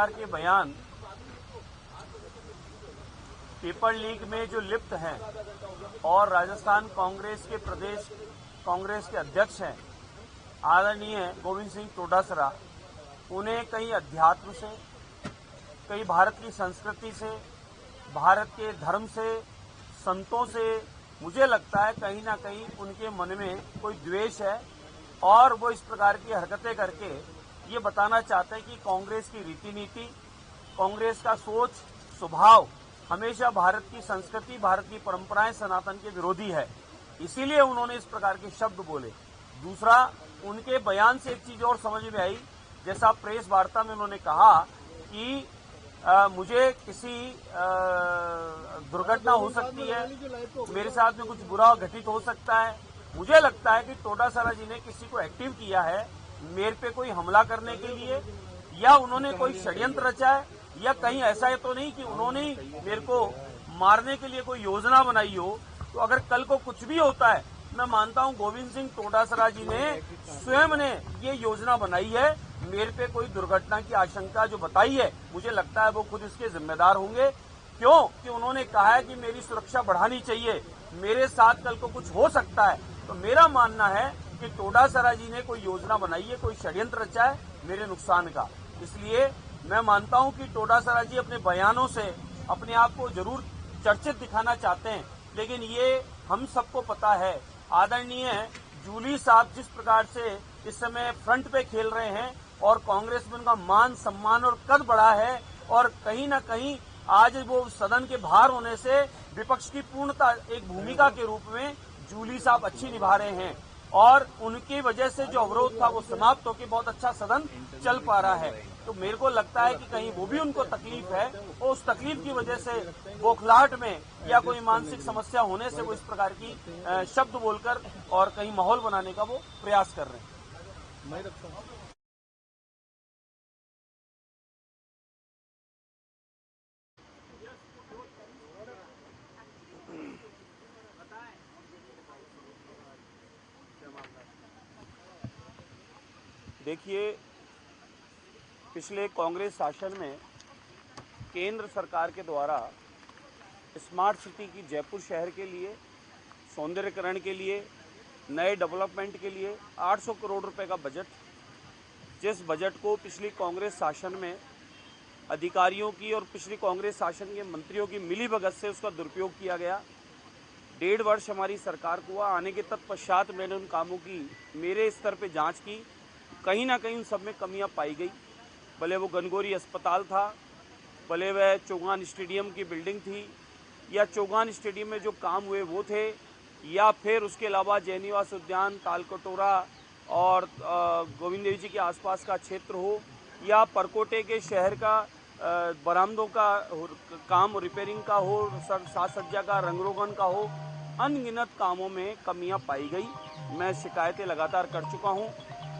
के बयान paper leak में जो लिप्त हैं और राजस्थान कांग्रेस के प्रदेश कांग्रेस के अध्यक्ष हैं आदरणीय गोविंद सिंह डोटासरा, उन्हें कहीं अध्यात्म से, कहीं भारत की संस्कृति से, भारत के धर्म से, संतों से, मुझे लगता है कहीं ना कहीं उनके मन में कोई द्वेष है और वो इस प्रकार की हरकतें करके ये बताना चाहते हैं कि कांग्रेस की रीति नीति, कांग्रेस का सोच स्वभाव हमेशा भारत की संस्कृति, भारत की परंपराएं, सनातन के विरोधी है। इसीलिए उन्होंने इस प्रकार के शब्द बोले। दूसरा, उनके बयान से एक चीज और समझ में आई, जैसा प्रेस वार्ता में उन्होंने कहा कि मुझे किसी दुर्घटना हो सकती है, मेरे साथ में कुछ बुरा घटित हो सकता है। मुझे लगता है कि डोटासरा जी ने किसी को एक्टिव किया है मेरे पे कोई हमला करने के लिए, या उन्होंने कोई षड्यंत्र रचा है, या कहीं ऐसा तो नहीं कि उन्होंने मेरे को मारने के लिए कोई योजना बनाई हो। तो अगर कल को कुछ भी होता है, मैं मानता हूं गोविंद सिंह डोटासरा जी ने स्वयं ने ये योजना बनाई है, मेरे पे कोई दुर्घटना की आशंका जो बताई है, मुझे लगता है वो खुद इसके जिम्मेदार होंगे। क्यों कि उन्होंने कहा है कि मेरी सुरक्षा बढ़ानी चाहिए, मेरे साथ कल को कुछ हो सकता है। तो मेरा मानना है कि डोटासरा जी ने कोई योजना बनाई है, कोई षड्यंत्र रचा है मेरे नुकसान का। इसलिए मैं मानता हूं कि डोटासरा जी अपने बयानों से अपने आप को जरूर चर्चित दिखाना चाहते हैं, लेकिन ये हम सबको पता है आदरणीय जूली साहब जिस प्रकार से इस समय फ्रंट पे खेल रहे हैं और कांग्रेस में उनका मान सम्मान और कद बढ़ा है, और कहीं ना कहीं आज वो सदन के बाहर होने से विपक्ष की पूर्णता एक भूमिका के रूप में जूली साहब अच्छी निभा रहे हैं, और उनकी वजह से जो अवरोध था वो समाप्त होकर बहुत अच्छा सदन चल पा रहा है। तो मेरे को लगता है कि कहीं वो भी उनको तकलीफ है और उस तकलीफ की वजह से बौखलाहट में या कोई मानसिक समस्या होने से वो इस प्रकार की शब्द बोलकर और कहीं माहौल बनाने का वो प्रयास कर रहे हैं। देखिए, पिछले कांग्रेस शासन में केंद्र सरकार के द्वारा स्मार्ट सिटी की जयपुर शहर के लिए सौंदर्यीकरण के लिए नए डेवलपमेंट के लिए 800 करोड़ रुपए का बजट, जिस बजट को पिछली कांग्रेस शासन में अधिकारियों की और पिछली कांग्रेस शासन के मंत्रियों की मिलीभगत से उसका दुरुपयोग किया गया। 1.5 वर्ष हमारी सरकार को हुआ, आने के तत्पश्चात मैंने उन कामों की मेरे स्तर पे जांच की। कहीं ना कहीं उन सब में कमियां पाई गई, भले वो गनगोरी अस्पताल था, भले वह चौगान स्टेडियम की बिल्डिंग थी, या चौगान स्टेडियम में जो काम हुए वो थे, या फिर उसके अलावा जयनिवास उद्यान, तालकटोरा और गोविंद देव जी के आसपास का क्षेत्र हो, या परकोटे के शहर का बरामदों का काम रिपेयरिंग का हो, साज सज्जा का, रंग रोगन का हो, अनगिनत कामों में कमियां पाई गई। मैं शिकायतें लगातार कर चुका हूं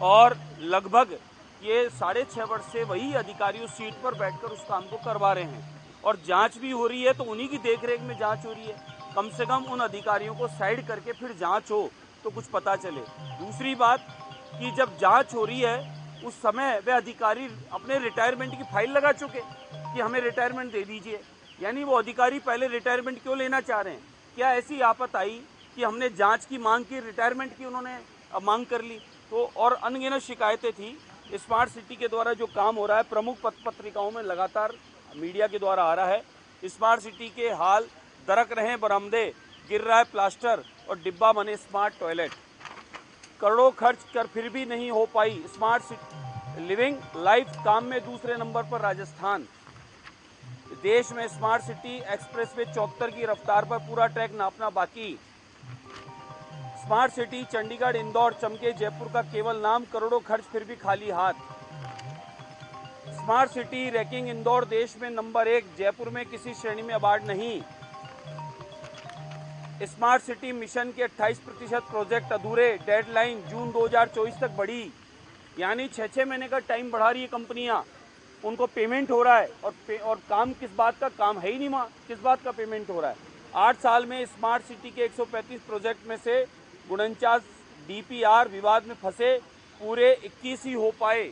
और लगभग ये 6.5 वर्ष से वही अधिकारी उस सीट पर बैठकर उस काम को करवा रहे हैं, और जांच भी हो रही है तो उन्हीं की देखरेख में जांच हो रही है। कम से कम उन अधिकारियों को साइड करके फिर जांच हो तो कुछ पता चले। दूसरी बात कि जब जांच हो रही है उस समय वे अधिकारी अपने रिटायरमेंट की फाइल लगा चुके कि हमें रिटायरमेंट दे दीजिए। यानी वो अधिकारी पहले रिटायरमेंट क्यों लेना चाह रहे हैं? क्या ऐसी आफत आई कि हमने जांच की मांग की, रिटायरमेंट की उन्होंने मांग कर ली? तो और अनगिनत शिकायतें थी। स्मार्ट सिटी के द्वारा जो काम हो रहा है, प्रमुख पत्रिकाओं में लगातार मीडिया के द्वारा आ रहा है, स्मार्ट सिटी के हाल दरक रहे बरामदे, गिर रहा है प्लास्टर और डिब्बा बने स्मार्ट टॉयलेट। करोड़ों खर्च कर फिर भी नहीं हो पाई स्मार्ट सिटी लिविंग लाइफ, काम में दूसरे नंबर पर राजस्थान। देश में स्मार्ट सिटी एक्सप्रेसवे 74 की रफ्तार पर पूरा ट्रैक नापना बाकी। स्मार्ट सिटी चंडीगढ़ इंदौर चमके, जयपुर का केवल नाम, करोड़ों खर्च फिर भी खाली हाथ। स्मार्ट सिटी रैंकिंग इंदौर देश में नंबर 1, जयपुर में किसी श्रेणी में अवार्ड नहीं। स्मार्ट सिटी मिशन के 28% प्रोजेक्ट अधूरे, डेडलाइन जून 2024 तक बढ़ी। यानी 6 महीने का टाइम बढ़ा रही है कंपनियां, उनको पेमेंट हो रहा है और काम किस बात का? काम है ही नहीं, मां किस बात का पेमेंट हो रहा है? 8 साल में स्मार्ट सिटी के 135 प्रोजेक्ट में से 49 डीपीआर विवाद में फंसे, पूरे 21 ही हो पाए।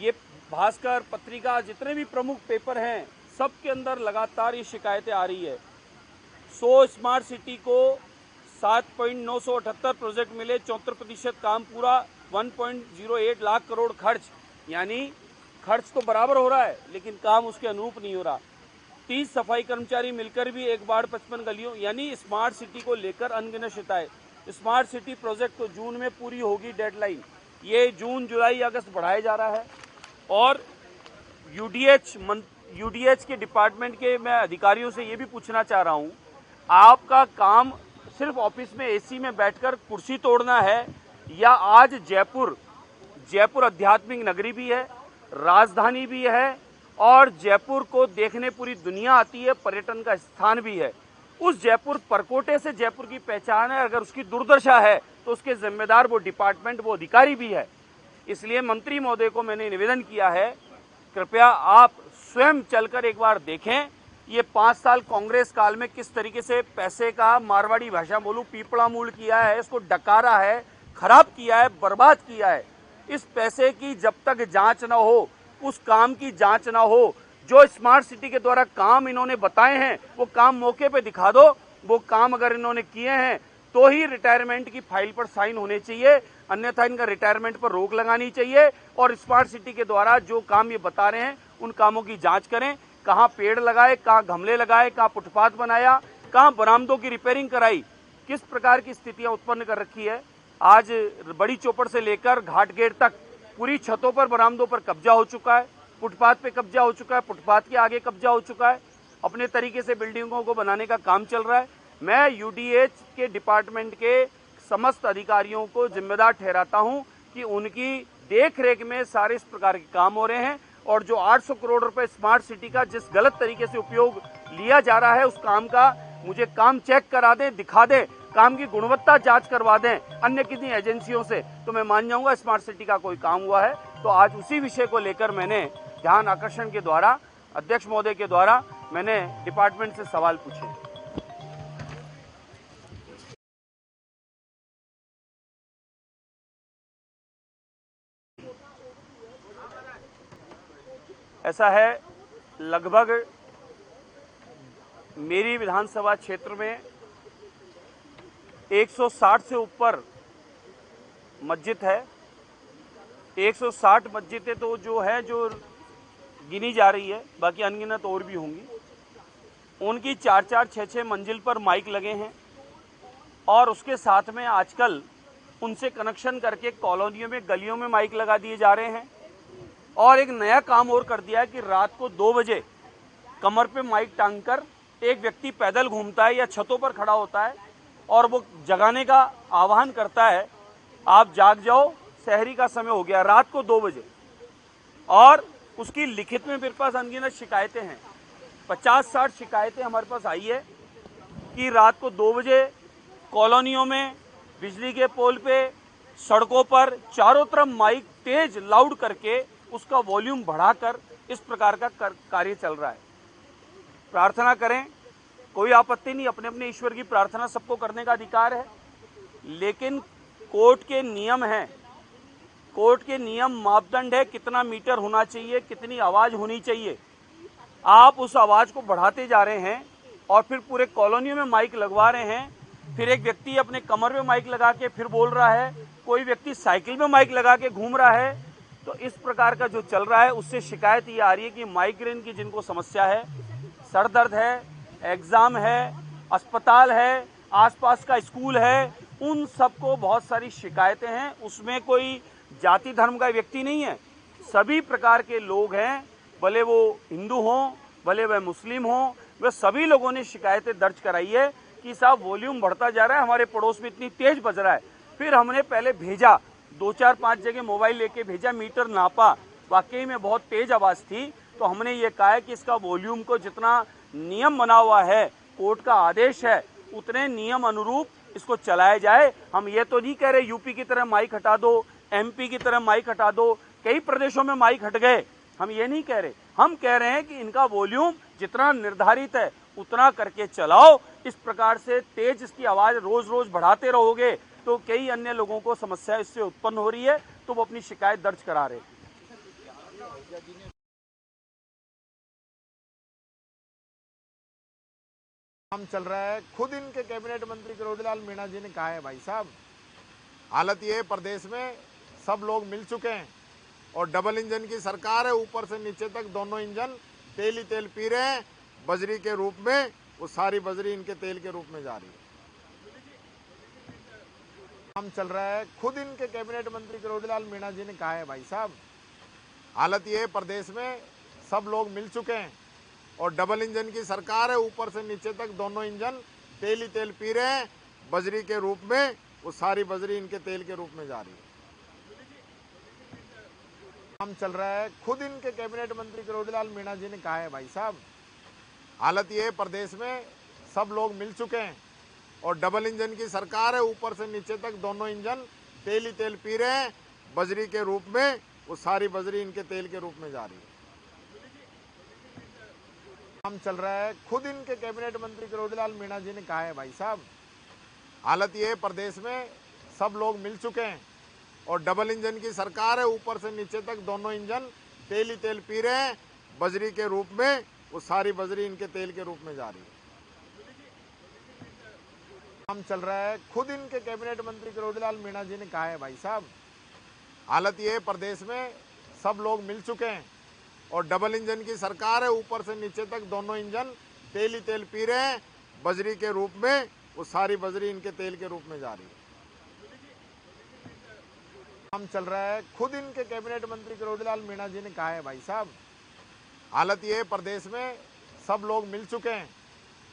ये भास्कर पत्रिका, जितने भी प्रमुख पेपर हैं, सब के अंदर लगातार ये शिकायतें आ रही है। 100 स्मार्ट सिटी को 7.978 प्रोजेक्ट मिले, 74% काम पूरा, 1.08 लाख करोड़ खर्च, यानी खर्च तो बराबर हो रहा है लेकिन काम उसके अनुरूप नहीं हो रहा। 30 सफाई कर्मचारी मिलकर भी एक बाढ़ 55 गलियों, यानी स्मार्ट सिटी को लेकर अनगिनत शिकायत। स्मार्ट सिटी प्रोजेक्ट तो जून में पूरी होगी डेडलाइन, ये जून जुलाई अगस्त बढ़ाया जा रहा है। और यूडीएच के डिपार्टमेंट के मैं अधिकारियों से ये भी पूछना चाह रहा हूँ, आपका काम सिर्फ ऑफिस में एसी में बैठकर कुर्सी तोड़ना है, या आज जयपुर आध्यात्मिक नगरी भी है, राजधानी भी है, और जयपुर को देखने पूरी दुनिया आती है, पर्यटन का स्थान भी है। उस जयपुर परकोटे से जयपुर की पहचान है, अगर उसकी दुर्दशा है तो उसके जिम्मेदार वो डिपार्टमेंट, वो अधिकारी भी है। इसलिए मंत्री महोदय को मैंने निवेदन किया है, कृपया आप स्वयं चलकर एक बार देखें, ये 5 साल कांग्रेस काल में किस तरीके से पैसे का, मारवाड़ी भाषा बोलूं, पीपड़ा मूल किया है, इसको डकारा है, खराब किया है, बर्बाद किया है। इस पैसे की जब तक जांच न हो, उस काम की जांच न हो, जो स्मार्ट सिटी के द्वारा काम इन्होंने बताए हैं वो काम मौके पे दिखा दो। वो काम अगर इन्होंने किए हैं तो ही रिटायरमेंट की फाइल पर साइन होने चाहिए, अन्यथा इनका रिटायरमेंट पर रोक लगानी चाहिए। और स्मार्ट सिटी के द्वारा जो काम ये बता रहे हैं उन कामों की जांच करें, कहाँ पेड़ लगाए, कहाँ गमले लगाए, कहाँ फुटपाथ बनाया, कहाँ बरामदों की रिपेयरिंग कराई, किस प्रकार की स्थितियां उत्पन्न कर रखी है। आज बड़ी चौपड़ से लेकर घाट गेट तक पूरी छतों पर, बरामदों पर कब्जा हो चुका है, फुटपाथ पे कब्जा हो चुका है, फुटपाथ के आगे कब्जा हो चुका है, अपने तरीके से बिल्डिंगों को बनाने का काम चल रहा है। मैं यूडीएच के डिपार्टमेंट के समस्त अधिकारियों को जिम्मेदार ठहराता हूं कि उनकी देखरेख में सारे इस प्रकार के काम हो रहे हैं, और जो 800 करोड़ रुपए स्मार्ट सिटी का जिस गलत तरीके से उपयोग लिया जा रहा है, उस काम का मुझे काम चेक करा दें, दिखा दें, काम की गुणवत्ता जांच करवा दें अन्य किसी एजेंसियों से, तो मैं मान जाऊंगा स्मार्ट सिटी का कोई काम हुआ है। तो आज उसी विषय को लेकर मैंने ध्यान आकर्षण के द्वारा, अध्यक्ष महोदय के द्वारा मैंने डिपार्टमेंट से सवाल पूछे। ऐसा है, लगभग मेरी विधानसभा क्षेत्र में 160 से ऊपर मस्जिद है। 160 मस्जिदें तो जो है जो गिनी जा रही है, बाकी अनगिनत और भी होंगी। उनकी 4-4, 6-6 मंजिल पर माइक लगे हैं, और उसके साथ में आजकल उनसे कनेक्शन करके कॉलोनियों में, गलियों में माइक लगा दिए जा रहे हैं। और एक नया काम और कर दिया है कि रात को 2 बजे कमर पे माइक टांगकर एक व्यक्ति पैदल घूमता है या छतों पर खड़ा होता है और वो जगाने का आह्वान करता है, आप जाग जाओ, शहरी का समय हो गया, रात को 2 बजे। और उसकी लिखित में मेरे पास अनगिनत शिकायतें हैं, 50-60 शिकायतें हमारे पास आई है कि रात को 2 बजे कॉलोनियों में, बिजली के पोल पे, सड़कों पर चारों तरफ माइक तेज लाउड करके उसका वॉल्यूम बढ़ाकर इस प्रकार का कार्य चल रहा है। प्रार्थना करें, कोई आपत्ति नहीं, अपने अपने ईश्वर की प्रार्थना सबको करने का अधिकार है, लेकिन कोर्ट के नियम हैं, कोर्ट के नियम मापदंड है, कितना मीटर होना चाहिए, कितनी आवाज होनी चाहिए। आप उस आवाज को बढ़ाते जा रहे हैं और फिर पूरे कॉलोनियों में माइक लगवा रहे हैं। फिर एक व्यक्ति अपने कमर में माइक लगा के फिर बोल रहा है, कोई व्यक्ति साइकिल में माइक लगा के घूम रहा है। तो इस प्रकार का जो चल रहा है उससे शिकायत ये आ रही है कि माइग्रेन की जिनको समस्या है, सर दर्द है, एग्जाम है, अस्पताल है, आसपास का स्कूल है, उन सबको बहुत सारी शिकायतें हैं। उसमें कोई जाति धर्म का व्यक्ति नहीं है, सभी प्रकार के लोग हैं, भले वो हिंदू हों, भले वह मुस्लिम हों, वह सभी लोगों ने शिकायतें दर्ज कराई है कि साहब वॉल्यूम बढ़ता जा रहा है, हमारे पड़ोस में इतनी तेज बज रहा है। फिर हमने पहले भेजा, 2-4-5 जगह मोबाइल लेके भेजा, मीटर नापा, वाकई में बहुत तेज आवाज थी। तो हमने ये कहा है कि इसका वॉल्यूम को जितना नियम बना हुआ है, कोर्ट का आदेश है, उतने नियम अनुरूप इसको चलाया जाए। हम ये तो नहीं कह रहे यूपी की तरह माइक हटा दो, एमपी की तरह माइक हटा दो, कई प्रदेशों में माइक हट गए, हम ये नहीं कह रहे। हम कह रहे हैं कि इनका वॉल्यूम जितना निर्धारित है उतना करके चलाओ। इस प्रकार से तेज इसकी आवाज रोज रोज बढ़ाते रहोगे तो कई अन्य लोगों को समस्या इससे उत्पन्न हो रही है, तो वो अपनी शिकायत दर्ज करा रहे हैं। काम चल रहा है। खुद इनके कैबिनेट मंत्री किरोड़ीलाल मीणा जी ने कहा है, भाई साहब हालत ये है प्रदेश में सब लोग मिल चुके हैं और डबल इंजन की सरकार है, ऊपर से नीचे तक दोनों इंजन तेल ही तेल पी रहे हैं बजरी के रूप में। वो सारी बजरी इनके तेल के रूप में जा रही है। काम चल रहा है। खुद इनके कैबिनेट मंत्री किरोड़ीलाल मीणा जी ने कहा है, भाई साहब हालत ये है प्रदेश में सब लोग मिल चुके हैं और डबल इंजन की सरकार है, ऊपर से नीचे तक दोनों इंजन तेल ही तेल पी रहे हैं बजरी के रूप में। वो सारी बजरी इनके तेल के रूप में जा रही है। काम चल रहा है। खुद इनके कैबिनेट मंत्री किरोड़ीलाल मीणा जी ने कहा है, भाई साहब हालत ये है प्रदेश में सब लोग मिल चुके हैं और डबल इंजन की सरकार है, ऊपर से नीचे तक दोनों इंजन तेल ही तेल पी रहे हैं बजरी के रूप में। वो सारी बजरी इनके तेल के रूप में जा रही है। काम चल रहा है। खुद इनके कैबिनेट मंत्री किरोड़ीलाल मीणा जी ने कहा है, भाई साहब हालत ये है प्रदेश में सब लोग मिल चुके हैं और डबल इंजन की सरकार है, ऊपर से नीचे तक दोनों इंजन तेल ही तेल पी रहे हैं बजरी के रूप में। वो सारी बजरी इनके तेल के रूप में जा रही है। काम चल रहा है। खुद इनके कैबिनेट मंत्री किरोड़ीलाल मीणा जी ने कहा है, भाई साहब हालत ये है प्रदेश में सब लोग मिल चुके हैं और डबल इंजन की सरकार है, ऊपर से नीचे तक दोनों इंजन तेल ही तेल पी रहे हैं बजरी के रूप में। वो सारी बजरी इनके तेल के रूप में जा रही है। काम चल रहा है। खुद इनके कैबिनेट मंत्री किरोड़ीलाल मीणा जी ने कहा है, भाई साहब हालत ये है प्रदेश में सब लोग मिल चुके हैं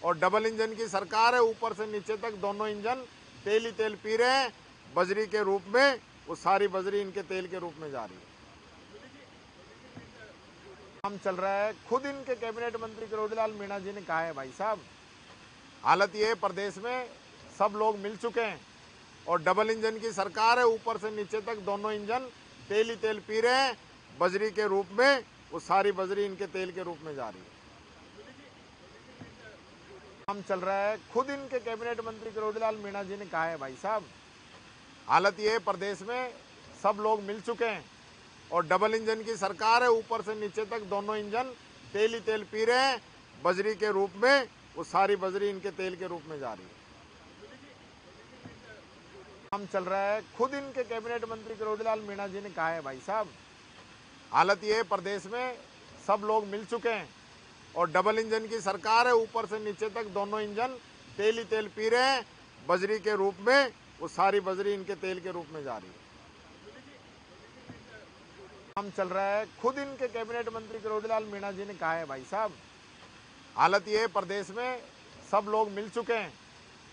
और डबल इंजन की सरकार है, ऊपर से नीचे तक दोनों इंजन तेल ही तेल पी रहे हैं बजरी के रूप में। वो सारी बजरी इनके तेल के रूप में जा रही है। काम चल रहा है। खुद इनके कैबिनेट मंत्री किरोड़ीलाल मीणा जी ने कहा है, भाई साहब हालत ये है प्रदेश में सब लोग मिल चुके हैं और डबल इंजन की सरकार है, ऊपर से नीचे तक दोनों इंजन तेल ही तेल पी रहे हैं बजरी के रूप में। वो सारी बजरी इनके तेल के रूप में जा रही है। काम चल रहा है। खुद इनके कैबिनेट मंत्री किरोड़ीलाल मीणा जी ने कहा है, भाई साहब हालत ये है प्रदेश में सब लोग मिल चुके हैं और डबल इंजन की सरकार है, ऊपर से नीचे तक दोनों इंजन तेल ही तेल पी रहे हैं बजरी के रूप में। वो सारी बजरी इनके तेल के रूप में जा रही है। काम चल रहा है। खुद इनके कैबिनेट मंत्री किरोड़ीलाल मीणा जी ने कहा है, भाई साहब हालत ये है प्रदेश में सब लोग मिल चुके हैं और डबल इंजन की सरकार है, ऊपर से नीचे तक दोनों इंजन तेल ही तेल पी रहे हैं बजरी के रूप में। वो सारी बजरी इनके तेल के रूप में जा रही है। काम चल रहा है। खुद इनके कैबिनेट मंत्री किरोड़ीलाल मीणा जी ने कहा है, भाई साहब हालत ये है प्रदेश में सब लोग मिल चुके हैं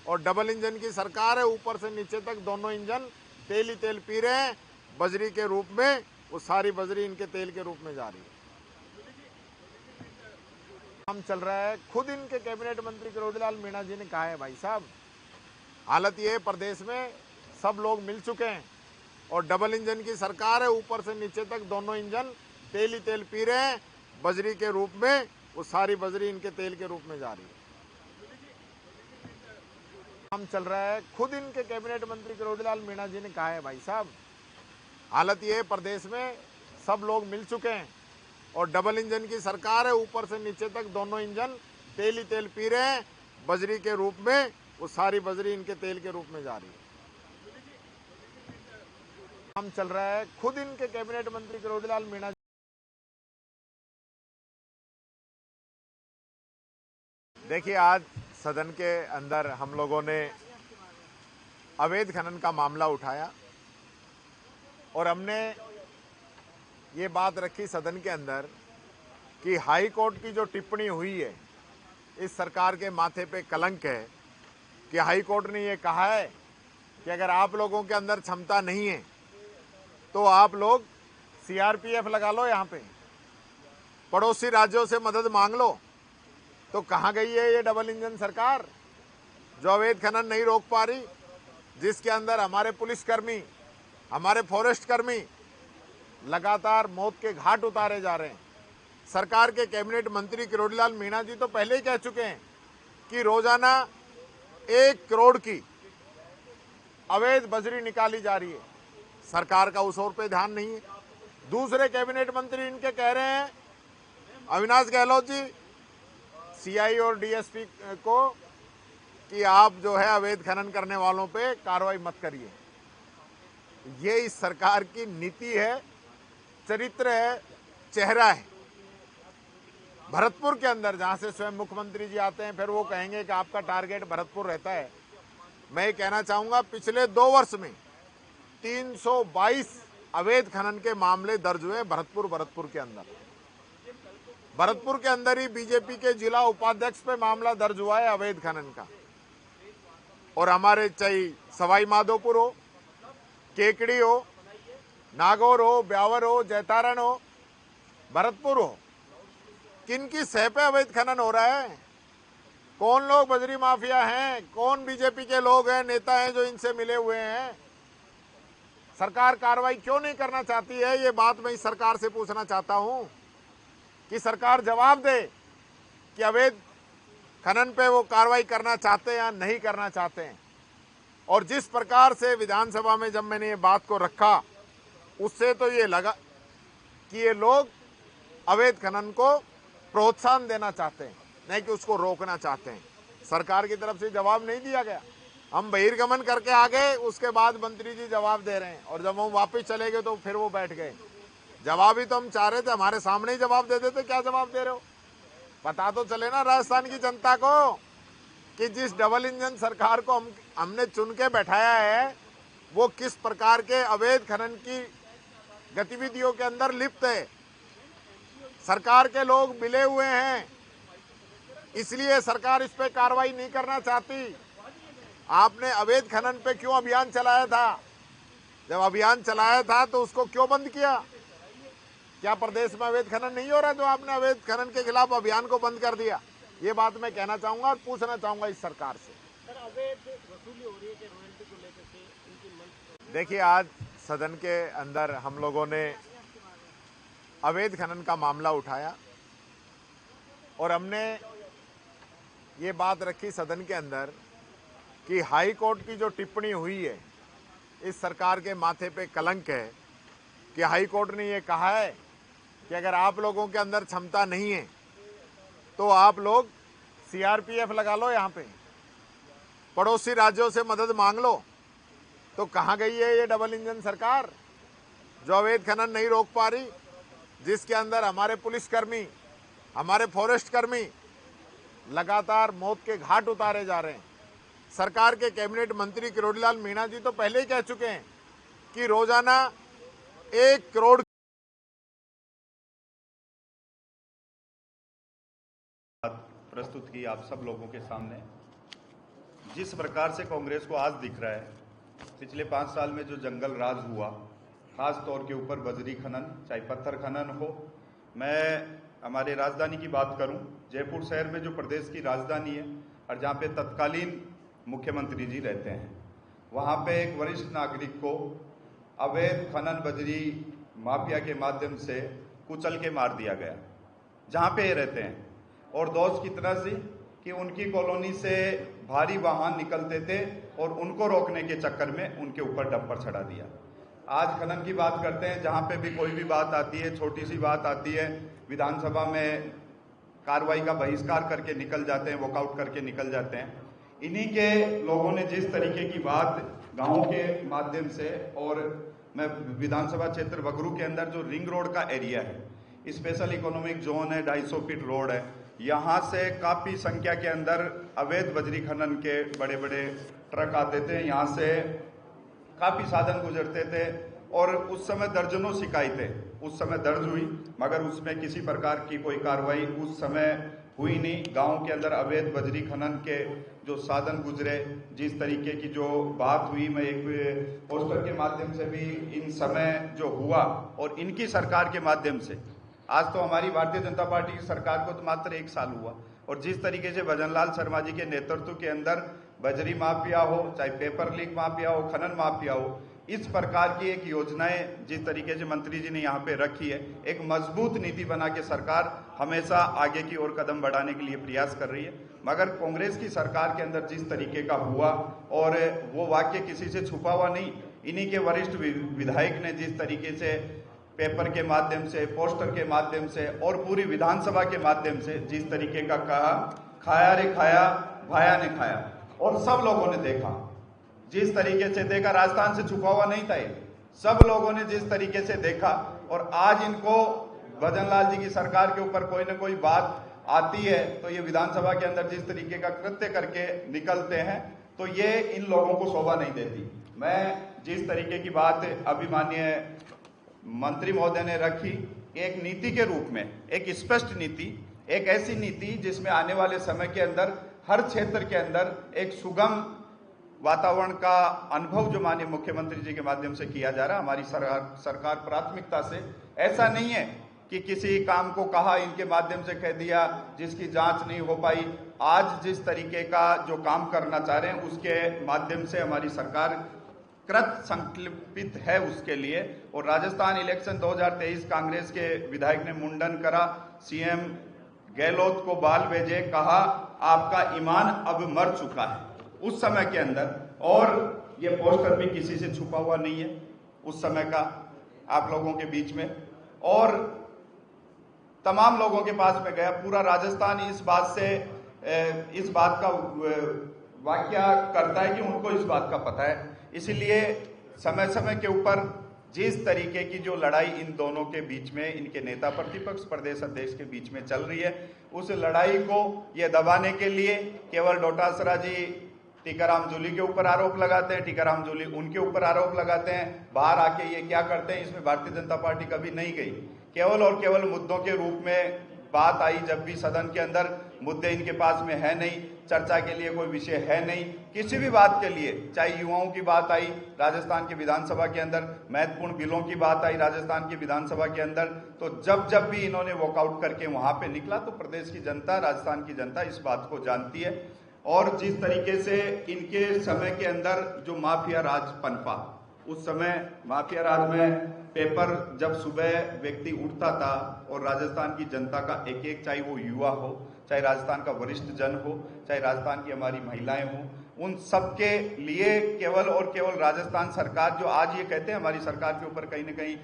और डबल इंजन की सरकार है, ऊपर से नीचे तक दोनों इंजन तेल ही तेल पी रहे हैं बजरी के रूप में। वो सारी बजरी इनके तेल के रूप में जा रही है। काम चल रहा है। खुद इनके कैबिनेट मंत्री किरोड़ीलाल मीणा जी ने कहा है, भाई साहब हालत ये है प्रदेश में सब लोग मिल चुके हैं और डबल इंजन की सरकार है, ऊपर से नीचे तक दोनों इंजन तेल ही तेल पी रहे हैं बजरी के रूप में। वो सारी बजरी इनके तेल के रूप में जा रही है। काम चल रहा है। खुद इनके कैबिनेट मंत्री किरोड़ीलाल मीणा जी ने कहा है, भाई साहब हालत ये है प्रदेश में सब लोग मिल चुके हैं और डबल इंजन की सरकार है, ऊपर से नीचे तक दोनों इंजन तेल ही तेल पी रहे हैं बजरी के रूप में। वो सारी बजरी इनके तेल के रूप में जा रही है। काम चल रहा है। खुद इनके कैबिनेट मंत्री किरोड़ीलाल मीणा देखिए, आज सदन के अंदर हम लोगों ने अवैध खनन का मामला उठाया और हमने ये बात रखी सदन के अंदर कि हाई कोर्ट की जो टिप्पणी हुई है इस सरकार के माथे पे कलंक है कि हाई कोर्ट ने ये कहा है कि अगर आप लोगों के अंदर क्षमता नहीं है तो आप लोग सीआरपीएफ लगा लो, यहाँ पे पड़ोसी राज्यों से मदद मांग लो। तो कहाँ गई है ये डबल इंजन सरकार जो अवैध खनन नहीं रोक पा रही, जिसके अंदर हमारे पुलिसकर्मी, हमारे फॉरेस्ट कर्मी लगातार मौत के घाट उतारे जा रहे हैं। सरकार के कैबिनेट मंत्री किरोड़ीलाल मीणा जी तो पहले ही कह चुके हैं कि रोजाना 1 करोड़ की अवैध बजरी निकाली जा रही है। सरकार का उस ओर पे ध्यान नहीं है। दूसरे कैबिनेट मंत्री इनके कह रहे हैं, अविनाश गहलोत जी, सीआई और डीएसपी को, कि आप जो है अवैध खनन करने वालों पे कार्रवाई मत करिए। ये इस सरकार की नीति है, चरित्र है, चेहरा है। भरतपुर के अंदर जहां से स्वयं मुख्यमंत्री जी आते हैं, फिर वो कहेंगे कि आपका टारगेट भरतपुर रहता है। मैं ये कहना चाहूंगा, पिछले 2 वर्ष में 322 अवैध खनन के मामले दर्ज हुए भरतपुर के अंदर। भरतपुर के अंदर ही बीजेपी के जिला उपाध्यक्ष पे मामला दर्ज हुआ है अवैध खनन का। और हमारे चाहे सवाई माधोपुर हो, केकड़ी हो, नागौर हो, ब्यावर हो, जैतारण हो, भरतपुर हो, किनकी सह पे अवैध खनन हो रहा है? कौन लोग बजरी माफिया हैं? कौन बीजेपी के लोग हैं, नेता हैं जो इनसे मिले हुए हैं? सरकार कार्रवाई क्यों नहीं करना चाहती है? ये बात मैं इस सरकार से पूछना चाहता हूं कि सरकार जवाब दे कि अवैध खनन पे वो कार्रवाई करना चाहते हैं या नहीं करना चाहते हैं। और जिस प्रकार से विधानसभा में जब मैंने ये बात को रखा, उससे तो ये लगा कि ये लोग अवैध खनन को प्रोत्साहन देना चाहते हैं, नहीं कि उसको रोकना चाहते हैं। सरकार की तरफ से जवाब नहीं दिया गया। हम बहिर्गमन करके आ गए, उसके बाद मंत्री जी जवाब दे रहे हैं, और जब हम वापस चले गए तो फिर वो बैठ गए। जवाब ही तो हम चाह रहे थे, हमारे सामने ही जवाब दे देते। क्या जवाब दे रहे हो? पता तो चले ना राजस्थान की जनता को कि जिस डबल इंजन सरकार को हमने चुन के बैठाया है, वो किस प्रकार के अवैध खनन की गतिविधियों के अंदर लिप्त है। सरकार के लोग मिले हुए हैं, इसलिए सरकार इस पे कार्रवाई नहीं करना चाहती। आपने अवैध खनन पे क्यों अभियान चलाया था? जब अभियान चलाया था तो उसको क्यों बंद किया? क्या प्रदेश में अवैध खनन नहीं हो रहा जो आपने अवैध खनन के खिलाफ अभियान को बंद कर दिया? ये बात मैं कहना चाहूंगा और पूछना चाहूंगा इस सरकार से। देखिए, आज सदन के अंदर हम लोगों ने अवैध खनन का मामला उठाया और हमने ये बात रखी सदन के अंदर कि हाई कोर्ट की जो टिप्पणी हुई है, इस सरकार के माथे पे कलंक है कि हाई कोर्ट ने ये कहा है कि अगर आप लोगों के अंदर क्षमता नहीं है तो आप लोग सीआरपीएफ लगा लो, यहाँ पे पड़ोसी राज्यों से मदद मांग लो। तो कहाँ गई है ये डबल इंजन सरकार जो अवैध खनन नहीं रोक पा रही, जिसके अंदर हमारे पुलिसकर्मी, हमारे फॉरेस्ट कर्मी लगातार मौत के घाट उतारे जा रहे हैं। सरकार के कैबिनेट मंत्री किरोड़ीलाल मीणा जी तो पहले ही कह चुके हैं कि रोजाना 1 करोड़ प्रस्तुत की आप सब लोगों के सामने। जिस प्रकार से कांग्रेस को आज दिख रहा है, पिछले 5 साल में जो जंगल राज हुआ, खास तौर के ऊपर बजरी खनन, चाहे पत्थर खनन हो। मैं हमारे राजधानी की बात करूं, जयपुर शहर में जो प्रदेश की राजधानी है और जहां पे तत्कालीन मुख्यमंत्री जी रहते हैं, वहां पे एक वरिष्ठ नागरिक को अवैध खनन बजरी माफिया के माध्यम से कुचल के मार दिया गया, जहां पे ये रहते हैं। और दोष कितना सी कि उनकी कॉलोनी से भारी वाहन निकलते थे और उनको रोकने के चक्कर में उनके ऊपर डंपर चढ़ा दिया। आज खनन की बात करते हैं, जहां पे भी कोई भी बात आती है, छोटी सी बात आती है, विधानसभा में कार्रवाई का बहिष्कार करके निकल जाते हैं, वॉकआउट करके निकल जाते हैं। इन्हीं के लोगों ने जिस तरीके की बात गाँव के माध्यम से, और मैं विधानसभा क्षेत्र बगरू के अंदर जो रिंग रोड का एरिया है, स्पेशल इकोनॉमिक जोन है, 250 फीट रोड है, यहाँ से काफ़ी संख्या के अंदर अवैध बजरी खनन के बड़े बड़े ट्रक आते थे, यहाँ से काफ़ी साधन गुजरते थे। और उस समय दर्जनों शिकायतें उस समय दर्ज हुई, मगर उसमें किसी प्रकार की कोई कार्रवाई उस समय हुई नहीं। गांव के अंदर अवैध बजरी खनन के जो साधन गुजरे, जिस तरीके की जो बात हुई, मैं एक पोस्टर के माध्यम से भी इन समय जो हुआ और इनकी सरकार के माध्यम से, आज तो हमारी भारतीय जनता पार्टी की सरकार को तो मात्र 1 साल हुआ, और जिस तरीके से भजनलाल शर्मा जी के नेतृत्व के अंदर बजरी माफिया हो, चाहे पेपर लीक माफिया हो, खनन माफिया हो, इस प्रकार की एक योजनाएं जिस तरीके से मंत्री जी ने यहाँ पे रखी है, एक मजबूत नीति बना के सरकार हमेशा आगे की ओर कदम बढ़ाने के लिए प्रयास कर रही है। मगर कांग्रेस की सरकार के अंदर जिस तरीके का हुआ, और वो वाक्य किसी से छुपा हुआ नहीं, इन्हीं के वरिष्ठ विधायक ने जिस तरीके से पेपर के माध्यम से, पोस्टर के माध्यम से और पूरी विधानसभा के माध्यम से जिस तरीके का कहा, खाया रे खाया भाया ने खाया, और सब लोगों ने देखा, जिस तरीके से देखा, राजस्थान से छुपा हुआ नहीं था ये, सब लोगों ने जिस तरीके से देखा। और आज इनको भजन लाल जी की सरकार के ऊपर कोई ना कोई बात आती है तो ये विधानसभा के अंदर जिस तरीके का कृत्य करके निकलते हैं तो ये इन लोगों को शोभा नहीं देती। मैं जिस तरीके की बात अभी माननीय मंत्री महोदय ने रखी, एक नीति के रूप में, एक स्पष्ट नीति, एक ऐसी नीति जिसमें आने वाले समय के अंदर हर क्षेत्र के अंदर एक सुगम वातावरण का अनुभव जो माननीय मुख्यमंत्री जी के माध्यम से किया जा रहा है। हमारी सरकार प्राथमिकता से, ऐसा नहीं है कि किसी काम को कहा इनके माध्यम से कह दिया जिसकी जांच नहीं हो पाई। आज जिस तरीके का जो काम करना चाह रहे हैं उसके माध्यम से हमारी सरकार कृत संकल्पित है उसके लिए। और राजस्थान इलेक्शन 2023 कांग्रेस के विधायक ने मुंडन करा, सीएम गहलोत को बाल भेजे, कहा आपका ईमान अब मर चुका है उस समय के अंदर, और ये पोस्टर भी किसी से छुपा हुआ नहीं है उस समय का आप लोगों के बीच में, और तमाम लोगों के पास में गया। पूरा राजस्थान इस बात का वाक्या करता है कि उनको इस बात का पता है। इसलिए समय समय के ऊपर जिस तरीके की जो लड़ाई इन दोनों के बीच में, इनके नेता प्रतिपक्ष प्रदेश अध्यक्ष के बीच में चल रही है, उस लड़ाई को ये दबाने के लिए केवल डोटासरा जी टीकाराम जूली के ऊपर आरोप लगाते हैं, टीकाराम जूली उनके ऊपर आरोप लगाते हैं। बाहर आके ये क्या करते हैं, इसमें भारतीय जनता पार्टी कभी नहीं गई। केवल और केवल मुद्दों के रूप में बात आई, जब भी सदन के अंदर मुद्दे इनके पास में है नहीं, चर्चा के लिए कोई विषय है नहीं, किसी भी बात के लिए, चाहे युवाओं की बात आई राजस्थान की विधानसभा के अंदर, महत्वपूर्ण बिलों की बात आई राजस्थान की विधानसभा के अंदर, तो जब भी इन्होंने वॉकआउट करके वहां पे निकला तो प्रदेश की जनता, राजस्थान की जनता इस बात को जानती है। और जिस तरीके से इनके समय के अंदर जो माफिया राज पनपा, उस समय माफिया राज में पेपर जब सुबह व्यक्ति उठता था और राजस्थान की जनता का एक एक, चाहे वो युवा हो, चाहे राजस्थान का वरिष्ठ जन हो, चाहे राजस्थान की हमारी महिलाएं हो, उन सबके लिए केवल और केवल राजस्थान सरकार, जो आज ये कहते हैं हमारी सरकार के ऊपर कहीं ना कहीं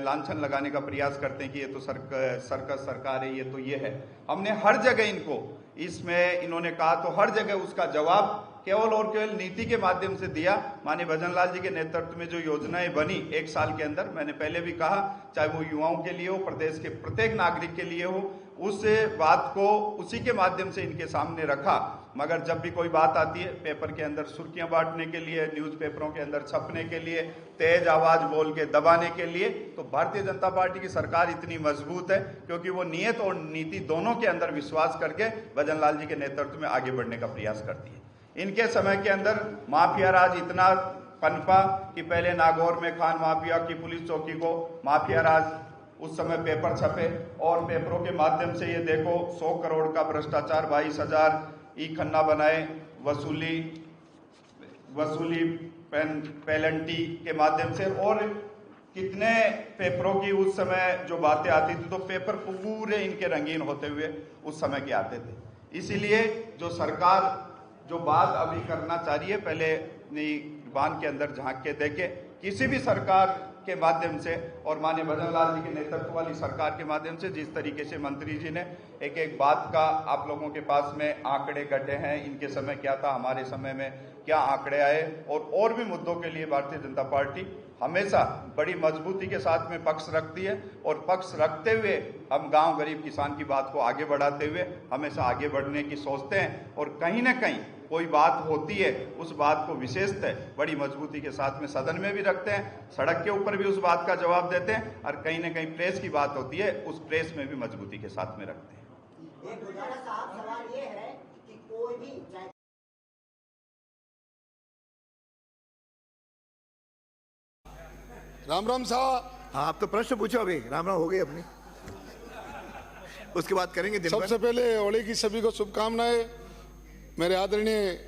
लांछन लगाने का प्रयास करते हैं कि ये तो सर्कस सरकार है, ये तो ये है। हमने हर जगह इनको, इसमें इन्होंने कहा तो हर जगह उसका जवाब केवल और केवल नीति के माध्यम से दिया। माननीय भजन लाल जी के नेतृत्व में जो योजनाएं बनी एक साल के अंदर, मैंने पहले भी कहा, चाहे वो युवाओं के लिए हो, प्रदेश के प्रत्येक नागरिक के लिए हो, उस बात को उसी के माध्यम से इनके सामने रखा। मगर जब भी कोई बात आती है पेपर के अंदर सुर्खियां बांटने के लिए, न्यूज़पेपरों के अंदर छपने के लिए, तेज आवाज बोल के दबाने के लिए, तो भारतीय जनता पार्टी की सरकार इतनी मजबूत है क्योंकि वो नियत और नीति दोनों के अंदर विश्वास करके भजन लाल जी के नेतृत्व में आगे बढ़ने का प्रयास करती है। इनके समय के अंदर माफिया राज इतना पनपा कि पहले नागौर में खान माफिया की पुलिस चौकी को माफिया राज, उस समय पेपर छपे और पेपरों के माध्यम से ये देखो 100 करोड़ का भ्रष्टाचार, 22,000 ई खन्ना बनाए, वसूली पेनल्टी के माध्यम से, और कितने पेपरों की उस समय जो बातें आती थी तो पेपर पूरे इनके रंगीन होते हुए उस समय के आते थे। इसीलिए जो सरकार जो बात अभी करना चाह रही है, पहले बांध के अंदर झांक के देखे, किसी भी सरकार के माध्यम से और माननीय भजन लाल जी के नेतृत्व वाली सरकार के माध्यम से जिस तरीके से मंत्री जी ने एक एक बात का आप लोगों के पास में आंकड़े गढ़े हैं, इनके समय क्या था, हमारे समय में क्या आंकड़े आए, और भी मुद्दों के लिए भारतीय जनता पार्टी हमेशा बड़ी मजबूती के साथ में पक्ष रखती है। और पक्ष रखते हुए हम गांव गरीब किसान की बात को आगे बढ़ाते हुए हमेशा आगे बढ़ने की सोचते हैं। और कहीं ना कहीं कोई बात होती है उस बात को विशेषतः बड़ी मजबूती के साथ में सदन में भी रखते हैं, सड़क के ऊपर भी उस बात का जवाब देते हैं, और कहीं ना कहीं प्रेस की बात होती है उस प्रेस में भी मजबूती के साथ में रखते हैं। एक गुजारा साहब, सवाल ये है कि कोई भी राम राम साहब। हाँ, आप तो प्रश्न पूछो, अभी राम राम हो गई अपनी, उसके बाद करेंगे दिन सबसे पहले होली की सभी को शुभकामनाएं। मेरे आदरणीय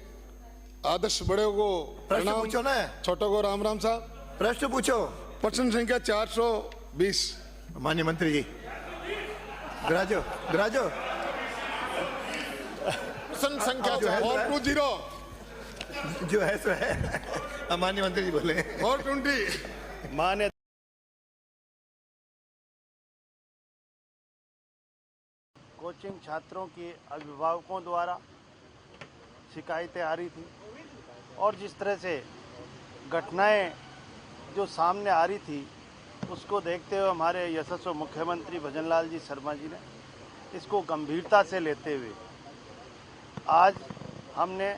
आदर्श बड़े को प्रश्न पूछो ना, छोटों को राम राम साहब। प्रश्न पूछो। प्रश्न संख्या 420। माननीय मंत्री जी विराजो प्रश्न संख्या 420 जो है सो है। माननीय मंत्री जी बोले 420। मान्य कोचिंग छात्रों के अभिभावकों द्वारा शिकायतें आ रही थी और जिस तरह से घटनाएं जो सामने आ रही थी उसको देखते हुए हमारे यशस्वी मुख्यमंत्री भजनलाल जी शर्मा जी ने इसको गंभीरता से लेते हुए आज हमने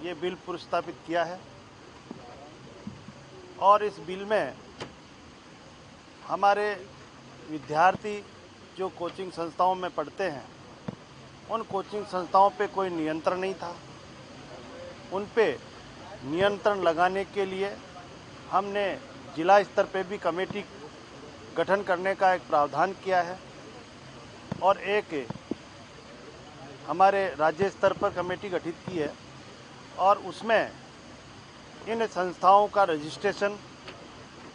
ये बिल प्रस्तावित किया है और इस बिल में हमारे विद्यार्थी जो कोचिंग संस्थाओं में पढ़ते हैं उन कोचिंग संस्थाओं पे कोई नियंत्रण नहीं था। उन पे नियंत्रण लगाने के लिए हमने जिला स्तर पे भी कमेटी गठन करने का एक प्रावधान किया है और एक हमारे राज्य स्तर पर कमेटी गठित की है और उसमें इन संस्थाओं का रजिस्ट्रेशन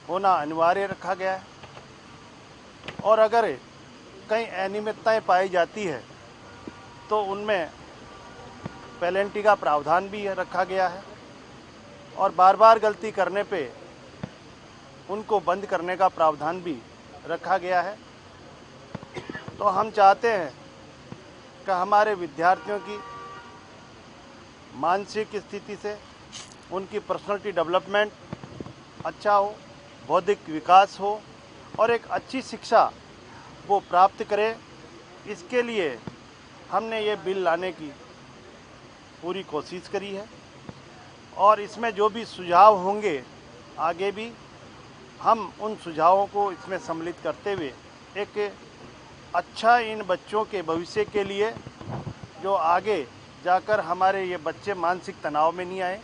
होना अनिवार्य रखा गया है और अगर कहीं अनियमितताएं पाई जाती है तो उनमें पेनल्टी का प्रावधान भी रखा गया है और बार बार गलती करने पे उनको बंद करने का प्रावधान भी रखा गया है। तो हम चाहते हैं कि हमारे विद्यार्थियों की मानसिक स्थिति से उनकी पर्सनालिटी डेवलपमेंट अच्छा हो, बौद्धिक विकास हो और एक अच्छी शिक्षा वो प्राप्त करे। इसके लिए हमने ये बिल लाने की पूरी कोशिश करी है और इसमें जो भी सुझाव होंगे आगे भी हम उन सुझावों को इसमें सम्मिलित करते हुए एक अच्छा इन बच्चों के भविष्य के लिए जो आगे जाकर हमारे ये बच्चे मानसिक तनाव में नहीं आए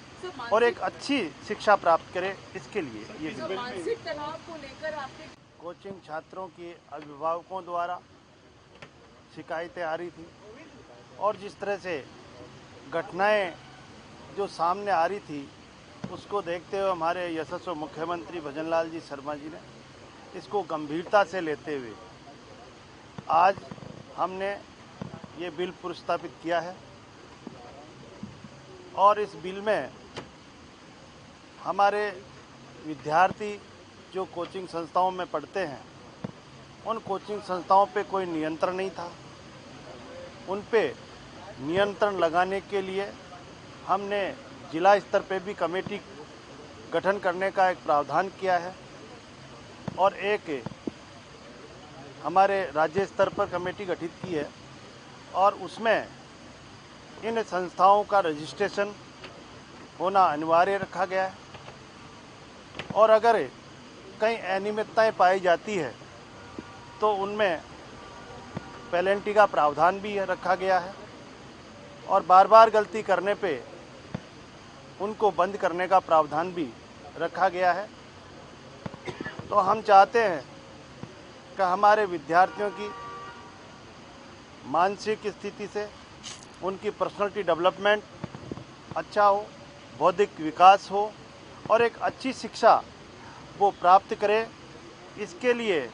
और एक अच्छी शिक्षा प्राप्त करें, इसके लिए ये मानसिक तनाव को लेकर आपके कोचिंग छात्रों के अभिभावकों द्वारा शिकायतें आ रही थी और जिस तरह से घटनाएं जो सामने आ रही थी उसको देखते हुए हमारे यशस्वी मुख्यमंत्री भजनलाल जी शर्मा जी ने इसको गंभीरता से लेते हुए आज हमने ये बिल प्रस्तावित किया है और इस बिल में हमारे विद्यार्थी जो कोचिंग संस्थाओं में पढ़ते हैं उन कोचिंग संस्थाओं पे कोई नियंत्रण नहीं था। उन पे नियंत्रण लगाने के लिए हमने जिला स्तर पे भी कमेटी गठन करने का एक प्रावधान किया है और एक हमारे राज्य स्तर पर कमेटी गठित की है और उसमें इन संस्थाओं का रजिस्ट्रेशन होना अनिवार्य रखा गया है और अगर कहीं अनियमितताएं पाई जाती है तो उनमें पेनल्टी का प्रावधान भी रखा गया है और बार बार गलती करने पे उनको बंद करने का प्रावधान भी रखा गया है। तो हम चाहते हैं कि हमारे विद्यार्थियों की मानसिक स्थिति से उनकी पर्सनालिटी डेवलपमेंट अच्छा हो, बौद्धिक विकास हो और एक अच्छी शिक्षा वो प्राप्त करे। इसके लिए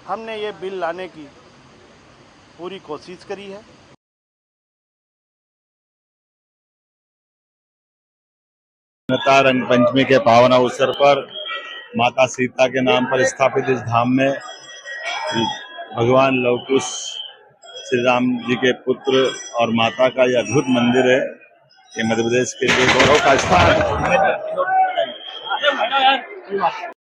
हमने ये बिल लाने की पूरी कोशिश करी है। रंग पंचमी के पावन अवसर पर माता सीता के नाम पर स्थापित इस धाम में भगवान लव कुश श्री राम जी के पुत्र और माता का यह अद्भुत मंदिर है। ये मध्य प्रदेश के लिए गौरव का स्थान है।